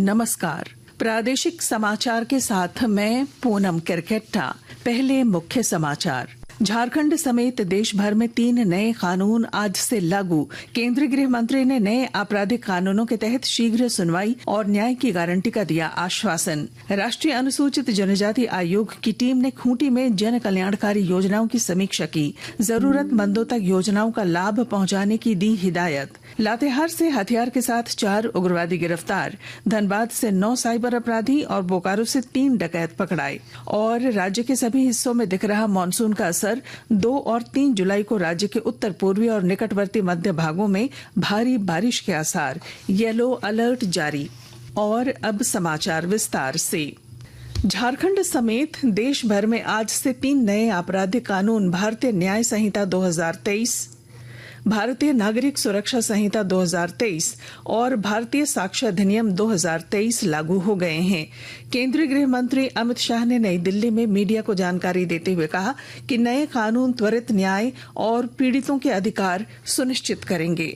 नमस्कार। प्रादेशिक समाचार के साथ मैं पूनम किरकेट्टा। पहले मुख्य समाचार। झारखंड समेत देश भर में 3 नए कानून आज से लागू। केंद्रीय गृह मंत्री ने नए आपराधिक कानूनों के तहत शीघ्र सुनवाई और न्याय की गारंटी का दिया आश्वासन। राष्ट्रीय अनुसूचित जनजाति आयोग की टीम ने खूंटी में जन कल्याणकारी योजनाओं की समीक्षा की। जरूरतमंदों तक योजनाओं का लाभ पहुंचाने की दी हिदायत। लातेहार से हथियार के साथ 4 उग्रवादी गिरफ्तार। धनबाद से 9 साइबर अपराधी और बोकारो से 3 डकैत पकड़ाए। और राज्य के सभी हिस्सों में दिख रहा मानसून का असर। 2 और 3 जुलाई को राज्य के उत्तर पूर्वी और निकटवर्ती मध्य भागों में भारी बारिश के आसार। येलो अलर्ट जारी। और अब समाचार विस्तार से। झारखंड समेत देश भर में आज से 3 नए आपराधिक कानून भारतीय न्याय संहिता 2023, भारतीय नागरिक सुरक्षा संहिता 2023 और भारतीय साक्ष्य अधिनियम 2023 लागू हो गए हैं। केंद्रीय गृह मंत्री अमित शाह ने नई दिल्ली में मीडिया को जानकारी देते हुए कहा कि नए कानून त्वरित न्याय और पीड़ितों के अधिकार सुनिश्चित करेंगे।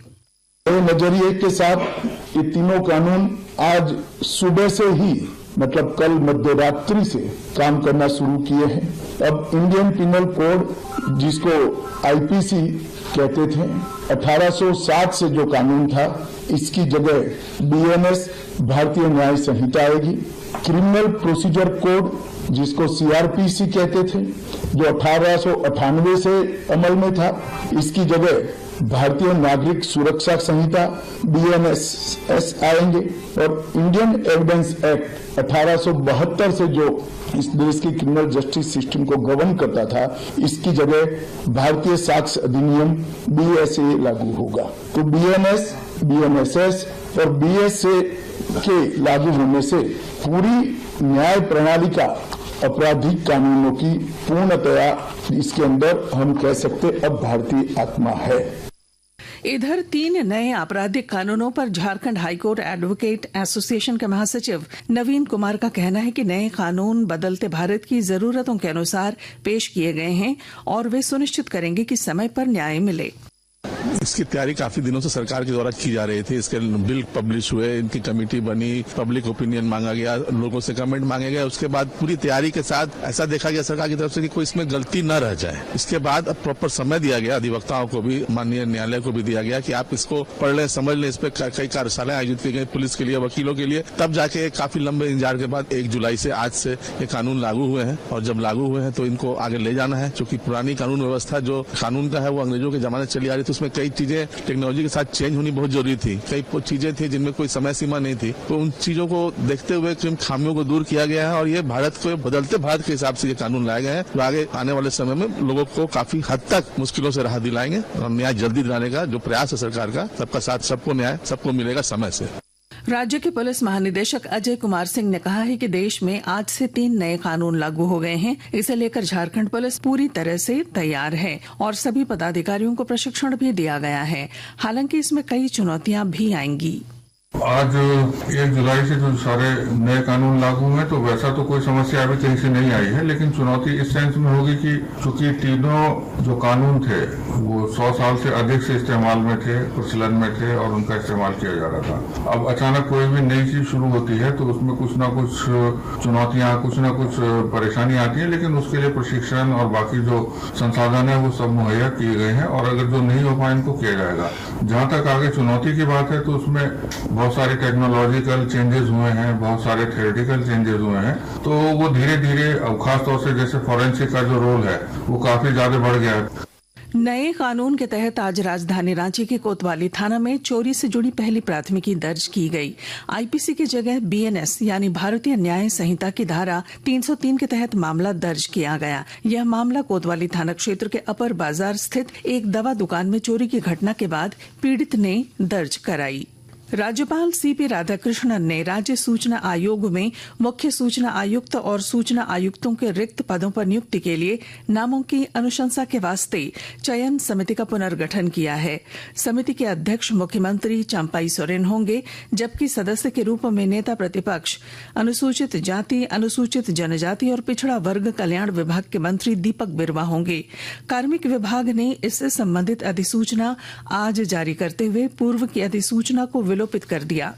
नजरिए के साथ ये तीनों कानून आज सुबह से ही मतलब कल मध्यरात्रि से काम करना शुरू किए हैं। अब इंडियन पिनल कोड जिसको आईपीसी कहते थे 1860 से जो कानून था इसकी जगह बीएनएस भारतीय न्याय संहिता आएगी। क्रिमिनल प्रोसीजर कोड जिसको सीआरपीसी कहते थे जो 1898 से अमल में था इसकी जगह भारतीय नागरिक सुरक्षा संहिता बीएनएस आएंगे। और इंडियन एविडेंस एक्ट 1872 से जो इस देश की क्रिमिनल जस्टिस सिस्टम को गवर्न करता था इसकी जगह भारतीय साक्ष्य अधिनियम बीएसए लागू होगा। तो बीएनएस, बीएनएसएस और बीएसए के लागू होने से पूरी न्याय प्रणाली का आपराधिक कानूनों की पूर्णतया इसके अंदर हम कह सकते अब भारतीय आत्मा है। इधर 3 नए आपराधिक कानूनों पर झारखंड हाईकोर्ट एडवोकेट एसोसिएशन के महासचिव नवीन कुमार का कहना है कि नए कानून बदलते भारत की जरूरतों के अनुसार पेश किए गए हैं और वे सुनिश्चित करेंगे कि समय पर न्याय मिले। इसकी तैयारी काफी दिनों से सरकार के द्वारा की जा रही थी। इसके बिल पब्लिश हुए, इनकी कमेटी बनी, पब्लिक ओपिनियन मांगा गया, लोगों से कमेंट मांगे गए। उसके बाद पूरी तैयारी के साथ ऐसा देखा गया सरकार की तरफ से कि कोई इसमें गलती न रह जाए। इसके बाद अब प्रॉपर समय दिया गया, अधिवक्ताओं को भी, माननीय न्यायालय को भी दिया गया कि आप इसको पढ़ लें, समझ लें। इस पर कई कार्यशालाएं आयोजित की गई पुलिस के लिए, वकीलों के लिए। तब जाके काफी लंबे इंतजार के बाद 1 जुलाई से आज से ये कानून लागू हुए हैं। और जब लागू हुए हैं तो इनको आगे ले जाना है, क्योंकि पुरानी कानून व्यवस्था जो कानून का है वो अंग्रेजों के जमाने चली आ रही थी। उसमें कई चीजें टेक्नोलॉजी के साथ चेंज होनी बहुत जरूरी थी। कई चीजें थी जिनमें कोई समय सीमा नहीं थी। तो उन चीजों को देखते हुए इन खामियों को दूर किया गया है और ये भारत को बदलते भारत के हिसाब से ये कानून लाए गए हैं जो आगे आने वाले समय में लोगों को काफी हद तक मुश्किलों से राहत दिलाएंगे। और न्याय जल्दी दिलाने का जो प्रयास है सरकार का, सबका साथ सबको न्याय सबको मिलेगा समय से। राज्य के पुलिस महानिदेशक अजय कुमार सिंह ने कहा है कि देश में आज से 3 नए कानून लागू हो गए हैं। इसे लेकर झारखंड पुलिस पूरी तरह से तैयार है और सभी पदाधिकारियों को प्रशिक्षण भी दिया गया है। हालांकि इसमें कई चुनौतियां भी आएंगी। आज 1 जुलाई से जो सारे नए कानून लागू हुए तो वैसा तो कोई समस्या अभी कहीं से नहीं आई है, लेकिन चुनौती इस सेंस में होगी कि चूंकि तीनों जो कानून थे वो 100 साल से अधिक से इस्तेमाल में थे, प्रचलन में थे और उनका इस्तेमाल किया जा रहा था। अब अचानक कोई भी नई चीज शुरू होती है तो उसमें कुछ ना कुछ चुनौतियां, कुछ ना कुछ परेशानी आती है, लेकिन उसके लिए प्रशिक्षण और बाकी जो संसाधन है वो सब मुहैया किए गए हैं और अगर जो नहीं हो पाए इनको किया जाएगा। जहाँ तक आगे चुनौती की बात है तो उसमें बहुत सारे टेक्नोलॉजिकल चेंजेस हुए हैं, बहुत सारे थ्योरेटिकल चेंजेस हुए हैं। तो वो धीरे धीरे खास तौर से जैसे फॉरेंसिक का जो रोल है वो काफी ज्यादा बढ़ गया है। नए कानून के तहत आज राजधानी रांची के कोतवाली थाना में चोरी से जुड़ी पहली प्राथमिकी दर्ज की गई। आईपीसी की जगह बीएनएस यानी भारतीय न्याय संहिता की धारा 303 के तहत मामला दर्ज किया गया। यह मामला कोतवाली थाना क्षेत्र के अपर बाजार स्थित एक दवा दुकान में चोरी की घटना के बाद पीड़ित ने दर्ज कराई। राज्यपाल सीपी राधाकृष्णन ने राज्य सूचना आयोग में मुख्य सूचना आयुक्त और सूचना आयुक्तों के रिक्त पदों पर नियुक्ति के लिए नामों की अनुशंसा के वास्ते चयन समिति का पुनर्गठन किया है। समिति के अध्यक्ष मुख्यमंत्री चंपाई सोरेन होंगे, जबकि सदस्य के रूप में नेता प्रतिपक्ष अनुसूचित जाति, अनुसूचित जनजाति और पिछड़ा वर्ग कल्याण विभाग के मंत्री दीपक बिरवा होंगे। कार्मिक विभाग ने इससे संबंधित अधिसूचना आज जारी करते हुए पूर्व की अधिसूचना को विलोपित कर दिया।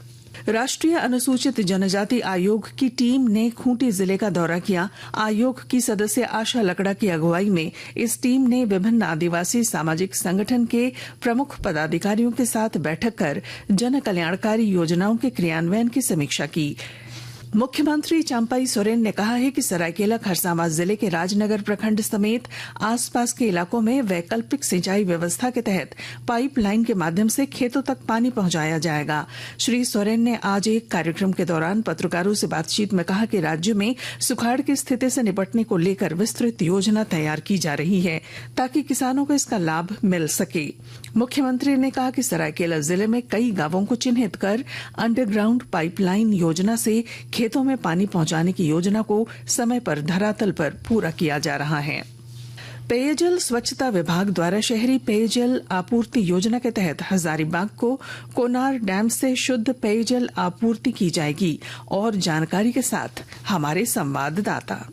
राष्ट्रीय अनुसूचित जनजाति आयोग की टीम ने खूंटी जिले का दौरा किया। आयोग की सदस्य आशा लकड़ा की अगुवाई में इस टीम ने विभिन्न आदिवासी सामाजिक संगठन के प्रमुख पदाधिकारियों के साथ बैठक कर जन कल्याणकारी योजनाओं के क्रियान्वयन की समीक्षा की। मुख्यमंत्री चंपाई सोरेन ने कहा है कि सरायकेला खरसावां जिले के राजनगर प्रखंड समेत आसपास के इलाकों में वैकल्पिक सिंचाई व्यवस्था के तहत पाइपलाइन के माध्यम से खेतों तक पानी पहुंचाया जाएगा। श्री सोरेन ने आज एक कार्यक्रम के दौरान पत्रकारों से बातचीत में कहा कि राज्य में सुखाड़ की स्थिति से निपटने को लेकर विस्तृत योजना तैयार की जा रही है ताकि किसानों को इसका लाभ मिल सके। मुख्यमंत्री ने कहा कि सरायकेला जिले में कई गांवों को चिन्हित कर अंडरग्राउंड पाइपलाइन योजना से खेतों में पानी पहुंचाने की योजना को समय पर धरातल पर पूरा किया जा रहा है। पेयजल स्वच्छता विभाग द्वारा शहरी पेयजल आपूर्ति योजना के तहत हजारीबाग को कोनार डैम से शुद्ध पेयजल आपूर्ति की जाएगी। और जानकारी के साथ हमारे संवाददाता।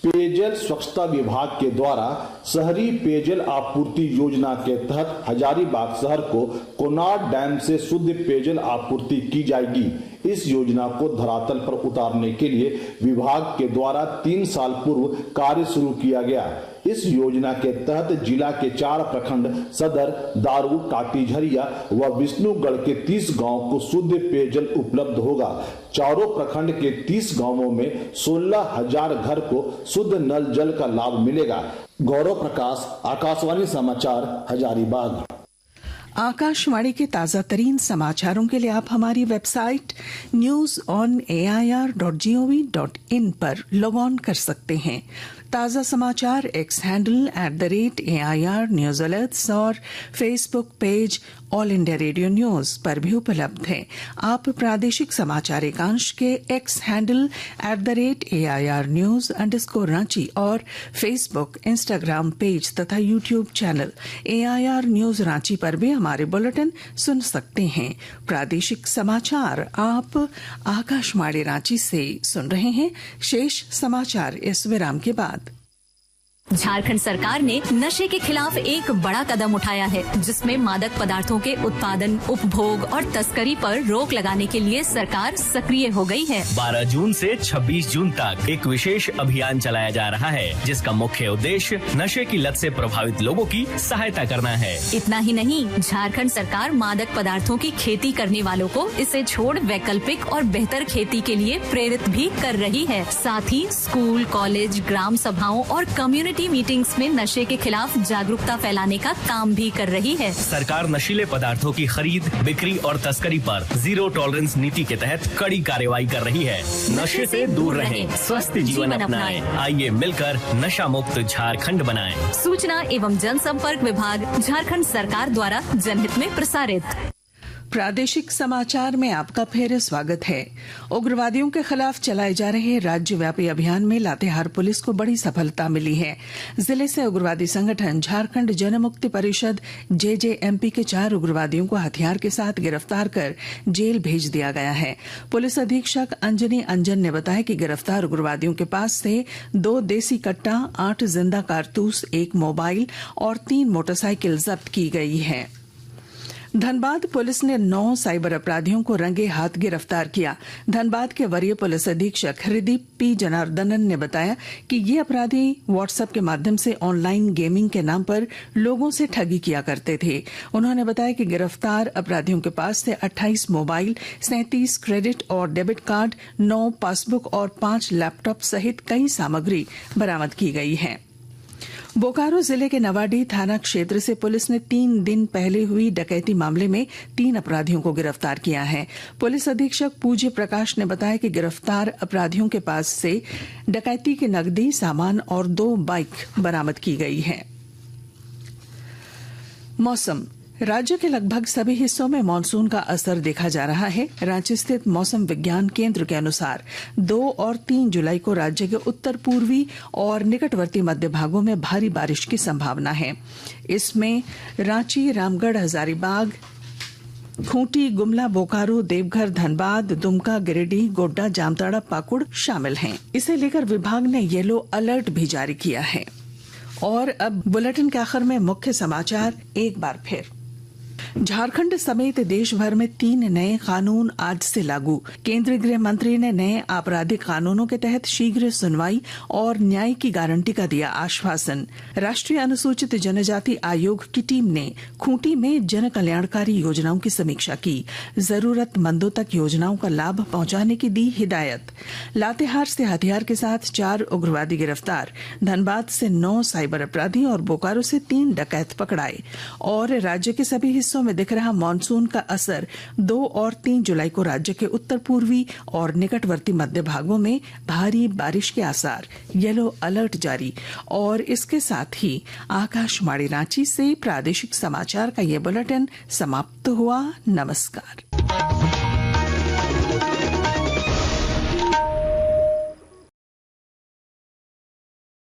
पेयजल स्वच्छता विभाग के द्वारा शहरी पेयजल आपूर्ति योजना के तहत हजारीबाग शहर को कोनार डैम से शुद्ध पेयजल आपूर्ति की जाएगी। इस योजना को धरातल पर उतारने के लिए विभाग के द्वारा 3 साल पूर्व कार्य शुरू किया गया। इस योजना के तहत जिला के 4 प्रखंड सदर, दारू, काटीझरिया व विष्णुगढ़ के 30 गांव को शुद्ध पेयजल उपलब्ध होगा। चारों प्रखंड के 30 गांवों में 16,000 घर को शुद्ध नल जल का लाभ मिलेगा। गौरव प्रकाश, आकाशवाणी समाचार, हजारीबाग। आकाशवाणी के ताजा तरीन समाचारों के लिए आप हमारी वेबसाइट news.on.air.gov.in पर लॉग ऑन कर सकते हैं। ताजा समाचार X handle @AIR news alerts और Facebook page All India Radio news पर भी उपलब्ध है। आप प्रादेशिक समाचार एकांश के एक्स हैंडल @AIR न्यूज _ और फेसबुक, इंस्टाग्राम पेज तथा YouTube channel AIR news Ranchi पर भी हमारे बुलेटिन सुन सकते हैं। प्रादेशिक समाचार आप आकाशवाणी रांची से सुन रहे हैं। शेष समाचार इस विराम के बाद। झारखंड सरकार ने नशे के खिलाफ एक बड़ा कदम उठाया है, जिसमें मादक पदार्थों के उत्पादन, उपभोग और तस्करी पर रोक लगाने के लिए सरकार सक्रिय हो गई है। 12 जून से 26 जून तक एक विशेष अभियान चलाया जा रहा है, जिसका मुख्य उद्देश्य नशे की लत से प्रभावित लोगों की सहायता करना है। इतना ही नहीं, झारखंड सरकार मादक पदार्थों की खेती करने वालों को इसे छोड़ वैकल्पिक और बेहतर खेती के लिए प्रेरित भी कर रही है। साथ ही स्कूल, कॉलेज, ग्राम सभाओं और कम्युनिटी मीटिंग्स में नशे के खिलाफ जागरूकता फैलाने का काम भी कर रही है। सरकार नशीले पदार्थों की खरीद, बिक्री और तस्करी पर जीरो टॉलरेंस नीति के तहत कड़ी कार्रवाई कर रही है। नशे से दूर रहें, स्वस्थ जीवन अपनाएं। आइए मिलकर नशा मुक्त झारखंड बनाएं। सूचना एवं जनसंपर्क विभाग, झारखंड सरकार द्वारा जनहित में प्रसारित। प्रादेशिक समाचार में आपका फिर स्वागत है। उग्रवादियों के खिलाफ चलाए जा रहे राज्यव्यापी अभियान में लातेहार पुलिस को बड़ी सफलता मिली है। जिले से उग्रवादी संगठन झारखंड जनमुक्ति परिषद JJMP के 4 उग्रवादियों को हथियार के साथ गिरफ्तार कर जेल भेज दिया गया है। पुलिस अधीक्षक अंजनी अंजन ने बताया कि गिरफ्तार उग्रवादियों के पास से 2 देसी कट्टा, 8 जिंदा कारतूस, 1 मोबाइल और 3 मोटरसाइकिल जब्त की गई है। धनबाद पुलिस ने 9 साइबर अपराधियों को रंगे हाथ गिरफ्तार किया। धनबाद के वरीय पुलिस अधीक्षक हृदीप P जनार्दनन ने बताया कि ये अपराधी व्हाट्सएप के माध्यम से ऑनलाइन गेमिंग के नाम पर लोगों से ठगी किया करते थे। उन्होंने बताया कि गिरफ्तार अपराधियों के पास से 28 मोबाइल, 37 क्रेडिट और डेबिट कार्ड, 9 पासबुक और 5 लैपटॉप सहित कई सामग्री बरामद की गई है। बोकारो जिले के नवाडीह थाना क्षेत्र से पुलिस ने 3 दिन पहले हुई डकैती मामले में 3 अपराधियों को गिरफ्तार किया है। पुलिस अधीक्षक पूज्य प्रकाश ने बताया कि गिरफ्तार अपराधियों के पास से डकैती की नकदी, सामान और 2 बाइक बरामद की गई है। मौसम। राज्य के लगभग सभी हिस्सों में मानसून का असर देखा जा रहा है। रांची स्थित मौसम विज्ञान केंद्र के अनुसार 2 और 3 जुलाई को राज्य के उत्तर पूर्वी और निकटवर्ती मध्य भागों में भारी बारिश की संभावना है। इसमें रांची, रामगढ़, हजारीबाग, खूंटी, गुमला, बोकारो, देवघर, धनबाद, दुमका, गिरिडीह, गोड्डा, जामताड़ा, पाकुड़ शामिल हैं। इसे लेकर विभाग ने येलो अलर्ट भी जारी किया है। और अब बुलेटिन के आखिर में मुख्य समाचार एक बार फिर। झारखंड समेत देश भर में 3 नए कानून आज से लागू। केंद्रीय गृह मंत्री ने नए आपराधिक कानूनों के तहत शीघ्र सुनवाई और न्याय की गारंटी का दिया आश्वासन। राष्ट्रीय अनुसूचित जनजाति आयोग की टीम ने खूंटी में जन कल्याणकारी योजनाओं की समीक्षा की। जरूरतमंदों तक योजनाओं का लाभ पहुंचाने की दी हिदायत। लातेहार से हथियार के साथ 4 उग्रवादी गिरफ्तार। धनबाद से 9 साइबर अपराधी और बोकारो से 3 डकैत पकड़ाए। और राज्य के सभी हिस्सों में दिख रहा मॉनसून का असर। 2 और 3 जुलाई को राज्य के उत्तर पूर्वी और निकटवर्ती मध्य भागों में भारी बारिश के आसार। येलो अलर्ट जारी। और इसके साथ ही आकाशवाणी रांची से प्रादेशिक समाचार का ये बुलेटिन समाप्त हुआ। नमस्कार।